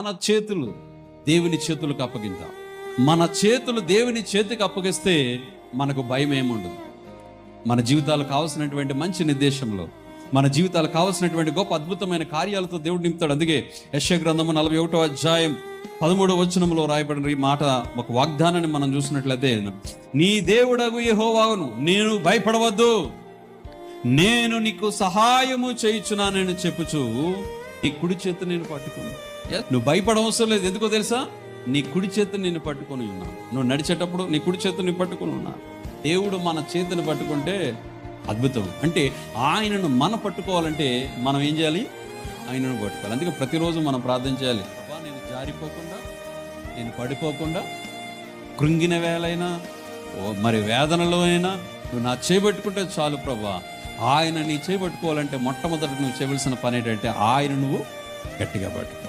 మన చేతులు దేవుని చేతులకు అప్పగిద్దాం. మన చేతులు దేవుని చేతికి అప్పగిస్తే మనకు భయం ఏముండదు. మన జీవితాలు కావాల్సినటువంటి మంచి నిర్దేశంలో, మన జీవితాలు కావాల్సినటువంటి గొప్ప అద్భుతమైన కార్యాలతో దేవుడు నింపుతాడు. అందుకే యెషయా గ్రంథము 41వ అధ్యాయం 13వ వచనంలో రాయబడిన ఈ మాట, ఒక వాగ్దానాన్ని మనం చూసినట్లయితే, నీ దేవుడగు యెహోవాను నేను భయపడవద్దు, నేను నీకు సహాయము చేయుచున్నానని చెప్పుచు నీ కుడి చేతి నేను పట్టుకుని. నువ్వు భయపడవసరం లేదు. ఎందుకో తెలుసా? నీ కుడి చేతి నేను పట్టుకొని ఉన్నాను. నువ్వు నడిచేటప్పుడు నీ కుడి చేతిని పట్టుకొని ఉన్నా. దేవుడు మన చేతిని పట్టుకుంటే అద్భుతం. అంటే ఆయనను మనం పట్టుకోవాలంటే మనం ఏం చేయాలి? ఆయనను పట్టుకోవాలి. అందుకే ప్రతిరోజు మనం ప్రార్థన చేయాలి, అబ్బా నేను జారిపోకుండా, నేను పడిపోకుండా, కృంగిన వేళైనా మరి వేదనలో అయినా నువ్వు నా చేపట్టుకుంటే చాలు ప్రభా. ఆయన నీ చేపట్టుకోవాలంటే మొట్టమొదటి నువ్వు చేయవలసిన పని ఏంటంటే ఆయన నువ్వు గట్టిగా పట్టుకో.